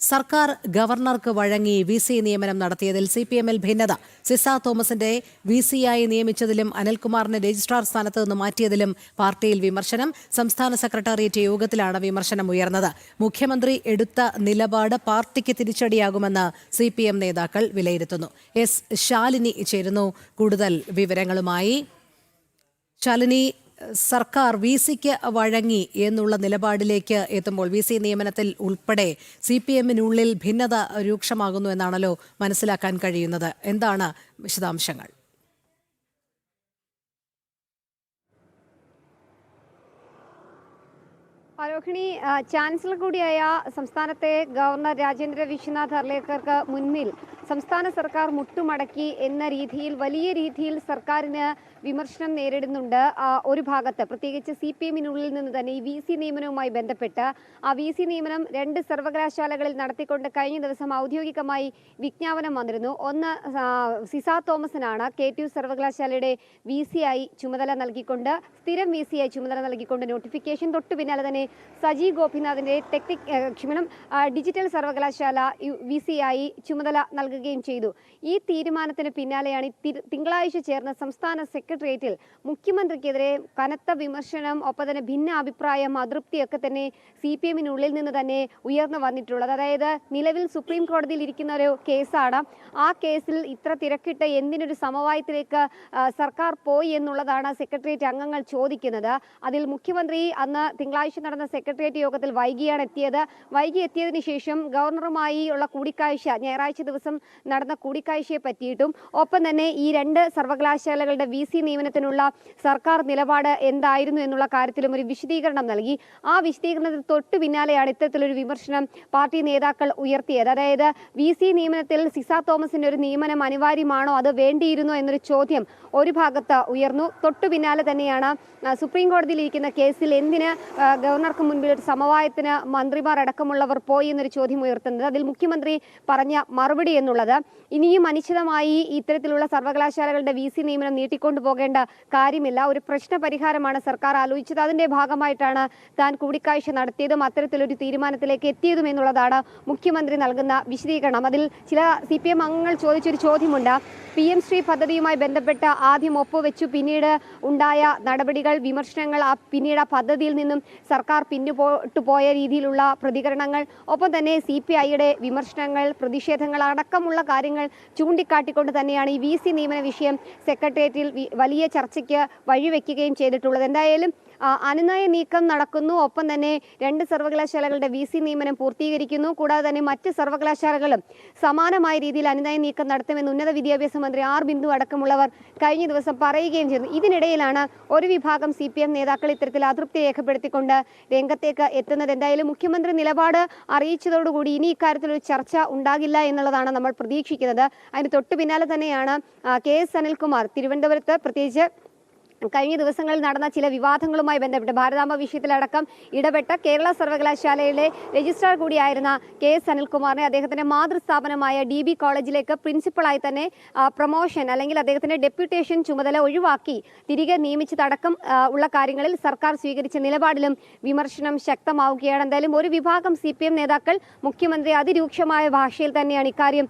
സർക്കാർ ഗവർണർക്ക് വഴങ്ങി വി.സി നിയമനം നടത്തിയതിൽ CPM-ൽ ഭിന്നത. സിസ തോമസിന്റെ വി.സിയായി നിയമിച്ചതിലും അനിൽകുമാറിനെ രജിസ്ട്രാർ സ്ഥാനത്ത് നിന്ന് മാറ്റിയതിലും പാർട്ടിയിൽ വിമർശനം. സംസ്ഥാന സെക്രട്ടേറിയറ്റ് യോഗത്തിലാണ് വിമർശനം ഉയർന്നത്. മുഖ്യമന്ത്രി എടുത്ത നിലപാട് പാർട്ടിക്ക് തിരിച്ചടിയാകുമെന്ന് CPM നേതാക്കൾ വിലയിരുത്തുന്നു. ശാലിനി ചേരുന്നു കൂടുതൽ വിവരങ്ങളുമായി. ശാലിനി, സർക്കാർ വി.സിക്ക് വഴങ്ങി എന്നുള്ള നിലപാടിലേക്ക് എത്തുമ്പോൾ വി.സി നിയമനത്തിൽ ഉൾപ്പെടെ CPM-നുള്ളിൽ ഭിന്നത രൂക്ഷമാകുന്നു എന്നാണല്ലോ മനസ്സിലാക്കാൻ കഴിയുന്നത്. എന്താണ് വിശദാംശങ്ങൾ? ആരോഹിണി, ചാൻസലർ കൂടിയായ സംസ്ഥാനത്തെ ഗവർണർ രാജേന്ദ്ര വിശ്വനാഥ് അർലേക്കർക്ക് മുന്നിൽ സംസ്ഥാന സർക്കാർ മുട്ടുമടക്കി എന്ന രീതിയിൽ വലിയ രീതിയിൽ സർക്കാരിന് വിമർശനം നേരിടുന്നുണ്ട്. ഒരു ഭാഗത്ത് പ്രത്യേകിച്ച് CPM-നുള്ളിൽ നിന്ന് തന്നെ ഈ വി.സി നിയമനവുമായി ബന്ധപ്പെട്ട് ആ വി.സി നിയമനം 2 സർവകലാശാലകളിൽ നടത്തിക്കൊണ്ട് കഴിഞ്ഞ ദിവസം ഔദ്യോഗികമായി വിജ്ഞാപനം വന്നിരുന്നു. ഒന്ന് സിസ തോമസിനാണ് KTU സർവകലാശാലയുടെ വി.സിയായി ചുമതല നൽകിക്കൊണ്ട് സ്ഥിരം വി.സിയായി ചുമതല നൽകിക്കൊണ്ട് നോട്ടിഫിക്കേഷൻ. തൊട്ടു പിന്നാലെ തന്നെ സജി ഗോപിനാഥിന്റെ ഡിജിറ്റൽ സർവകലാശാല വി.സിയായി ചുമതല നൽകുകയും ചെയ്തു. ഈ തീരുമാനത്തിന് പിന്നാലെയാണ് തിങ്കളാഴ്ച ചേർന്ന സംസ്ഥാന സെക്രട്ടേറിയറ്റിൽ മുഖ്യമന്ത്രിക്കെതിരെ കനത്ത വിമർശനം, ഒപ്പം തന്നെ ഭിന്ന അഭിപ്രായം, അതൃപ്തിയൊക്കെ തന്നെ CPM-നുള്ളിൽ നിന്ന് തന്നെ ഉയർന്നു വന്നിട്ടുള്ളത്. അതായത് നിലവിൽ സുപ്രീം കോടതിയിൽ ഇരിക്കുന്ന ഒരു കേസാണ്. ആ കേസിൽ ഇത്ര തിരക്കിട്ട് എന്തിനൊരു സമവായത്തിലേക്ക് സർക്കാർ പോയി എന്നുള്ളതാണ് സെക്രട്ടേറിയറ്റ് അംഗങ്ങൾ ചോദിക്കുന്നത്. അതിൽ മുഖ്യമന്ത്രി അന്ന് തിങ്കളാഴ്ച നടന്ന സെക്രട്ടേറിയറ്റ് യോഗത്തിൽ വൈകി എത്തിയതിനു ശേഷം ഗവർണറുമായി ഉള്ള കൂടിക്കാഴ്ച, ഞായറാഴ്ച ദിവസം നടന്ന കൂടിക്കാഴ്ചയെ പറ്റിയിട്ടും ഒപ്പം തന്നെ ഈ 2 സർവകലാശാലകളുടെ വി.സി നിയമനത്തിനുള്ള സർക്കാർ നിലപാട് എന്തായിരുന്നു എന്നുള്ള കാര്യത്തിലും ഒരു വിശദീകരണം നൽകി. ആ വിശദീകരണത്തിന് തൊട്ടു പിന്നാലെയാണ് ഇത്തരത്തിലൊരു വിമർശനം പാർട്ടി നേതാക്കൾ ഉയർത്തിയത്. അതായത് വി.സി നിയമനത്തിൽ സിസ തോമസിന്റെ ഒരു നിയമനം അനിവാര്യമാണോ, അത് വേണ്ടിയിരുന്നോ എന്നൊരു ചോദ്യം ഒരു ഭാഗത്ത് ഉയർന്നു. തൊട്ടു പിന്നാലെ തന്നെയാണ് സുപ്രീം കോടതിയിൽ ഇരിക്കുന്ന കേസിൽ എന്തിന് ഗവർണർക്ക് മുൻപിൽ ഒരു സമവായത്തിന് മന്ത്രിമാർ അടക്കമുള്ളവർ പോയി എന്നൊരു ചോദ്യം ഉയർത്തുന്നത്. അതിൽ മുഖ്യമന്ത്രി പറഞ്ഞ മറുപടി എന്നുള്ളത് ഇനിയും അനിശ്ചിതമായി ഇത്തരത്തിലുള്ള സർവകലാശാലകളുടെ വി.സി നിയമനം നീട്ടിക്കൊണ്ടു പോകേണ്ട കാര്യമില്ല, ഒരു പ്രശ്ന പരിഹാരമാണ് സർക്കാർ ആലോചിച്ചത്, അതിന്റെ ഭാഗമായിട്ടാണ് താൻ കൂടിക്കാഴ്ച നടത്തിയതും അത്തരത്തിലൊരു തീരുമാനത്തിലേക്ക് എത്തിയതും എന്നുള്ളതാണ് മുഖ്യമന്ത്രി നൽകുന്ന വിശദീകരണം. അതിൽ ചില CPM അംഗങ്ങൾ ചോദിച്ചൊരു ചോദ്യമുണ്ട്. PM ശ്രീ പദ്ധതിയുമായി ബന്ധപ്പെട്ട് ആദ്യം ഒപ്പുവെച്ചു, പിന്നീട് ഉണ്ടായ നടപടികൾ, വിമർശനങ്ങൾ, പിന്നീട് ആ പദ്ധതിയിൽ നിന്നും സർക്കാർ പിന്നുപോയ രീതിയിലുള്ള പ്രതികരണങ്ങൾ, ഒപ്പം തന്നെ CPI-യുടെ വിമർശനങ്ങൾ, പ്രതിഷേധങ്ങൾ അടക്കമുള്ള കാര്യങ്ങൾ ചൂണ്ടിക്കാട്ടിക്കൊണ്ട് തന്നെയാണ് ഈ വി.സി നിയമന വിഷയം സെക്രട്ടേറിയറ്റിൽ വലിയ ചർച്ചയ്ക്ക് വഴിവെക്കുകയും ചെയ്തിട്ടുള്ളത്. എന്തായാലും അനുനയ നീക്കം നടക്കുന്നു. ഒപ്പം തന്നെ 2 സർവകലാശാലകളുടെ വി.സി നിയമനം പൂർത്തീകരിക്കുന്നു. കൂടാതെ തന്നെ മറ്റ് സർവകലാശാലകളും സമാനമായ രീതിയിൽ അനുനയ നീക്കം നടത്തുമെന്ന് ഉന്നത വിദ്യാഭ്യാസ മന്ത്രി ആർ ബിന്ദു അടക്കമുള്ളവർ കഴിഞ്ഞ ദിവസം പറയുകയും ചെയ്തു. ഇതിനിടയിലാണ് ഒരു വിഭാഗം CPM നേതാക്കൾ ഇത്തരത്തിൽ അതൃപ്തി രേഖപ്പെടുത്തിക്കൊണ്ട് രംഗത്തേക്ക് എത്തുന്നത്. എന്തായാലും മുഖ്യമന്ത്രി നിലപാട് അറിയിച്ചതോടുകൂടി ഇനി ഇക്കാര്യത്തിൽ ഒരു ചർച്ച ഉണ്ടാകില്ല എന്നുള്ളതാണ് നമ്മൾ പ്രതീക്ഷിക്കുന്നത്. അതിന് തൊട്ടു പിന്നാലെ തന്നെയാണ് KS അനിൽകുമാർ തിരുവനന്തപുരത്ത് പ്രത്യേകിച്ച് കഴിഞ്ഞ ദിവസങ്ങളിൽ നടന്ന ചില വിവാദങ്ങളുമായി ബന്ധപ്പെട്ട് ഭാരതാംബ വിഷയത്തിലടക്കം ഇടപെട്ട കേരള സർവകലാശാലയിലെ രജിസ്ട്രാർ കൂടിയായിരുന്ന KS അനിൽകുമാറിനെ അദ്ദേഹത്തിന്റെ മാതൃസ്ഥാപനമായ DB കോളേജിലേക്ക് പ്രിൻസിപ്പളായി തന്നെ പ്രൊമോഷൻ അല്ലെങ്കിൽ അദ്ദേഹത്തിന്റെ ഡെപ്യൂട്ടേഷൻ ചുമതല ഒഴിവാക്കി തിരികെ നിയമിച്ചതടക്കം ഉള്ള കാര്യങ്ങളിൽ സർക്കാർ സ്വീകരിച്ച നിലപാടിലും വിമർശനം ശക്തമാവുകയാണ്. എന്തായാലും ഒരു വിഭാഗം CPM നേതാക്കൾ മുഖ്യമന്ത്രി അതിരൂക്ഷമായ ഭാഷയിൽ തന്നെയാണ് ഇക്കാര്യം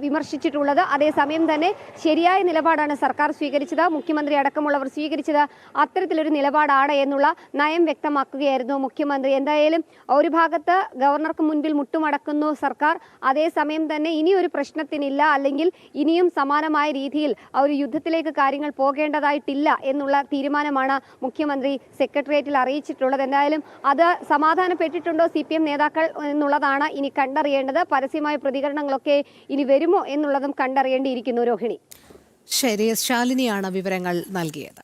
വിമർശിച്ചിട്ടുള്ളത്. അതേസമയം തന്നെ ശരിയായ നിലപാടാണ് സർക്കാർ സ്വീകരിച്ചത്, മുഖ്യമന്ത്രി അടക്കമുള്ളവർ സ്വീകരിച്ചത് അത്തരത്തിലൊരു നിലപാടാണ് എന്നുള്ള നയം വ്യക്തമാക്കുകയായിരുന്നു മുഖ്യമന്ത്രി. എന്തായാലും ഒരു ഭാഗത്ത് ഗവർണർക്ക് മുൻപിൽ മുട്ടുമടക്കുന്നു സർക്കാർ, അതേസമയം തന്നെ ഇനിയൊരു പ്രശ്നത്തിനില്ല, അല്ലെങ്കിൽ ഇനിയും സമാനമായ രീതിയിൽ ഒരു യുദ്ധത്തിലേക്ക് കാര്യങ്ങൾ പോകേണ്ടതായിട്ടില്ല എന്നുള്ള തീരുമാനമാണ് മുഖ്യമന്ത്രി സെക്രട്ടേറിയറ്റിൽ അറിയിച്ചിട്ടുള്ളത്. എന്തായാലും അത് സമാധാനപ്പെട്ടിട്ടുണ്ടോ CPM നേതാക്കൾ എന്നുള്ളതാണ് ഇനി കണ്ടറിയേണ്ടത്. പരസ്യമായ പ്രതികരണങ്ങളൊക്കെ ഇനി വരുമോ എന്നുള്ളതും കണ്ടറിയേണ്ടിയിരിക്കുന്നു. രോഹിണി. ശരി, ശാലിനിയാണ് വിവരങ്ങൾ നൽകിയത്.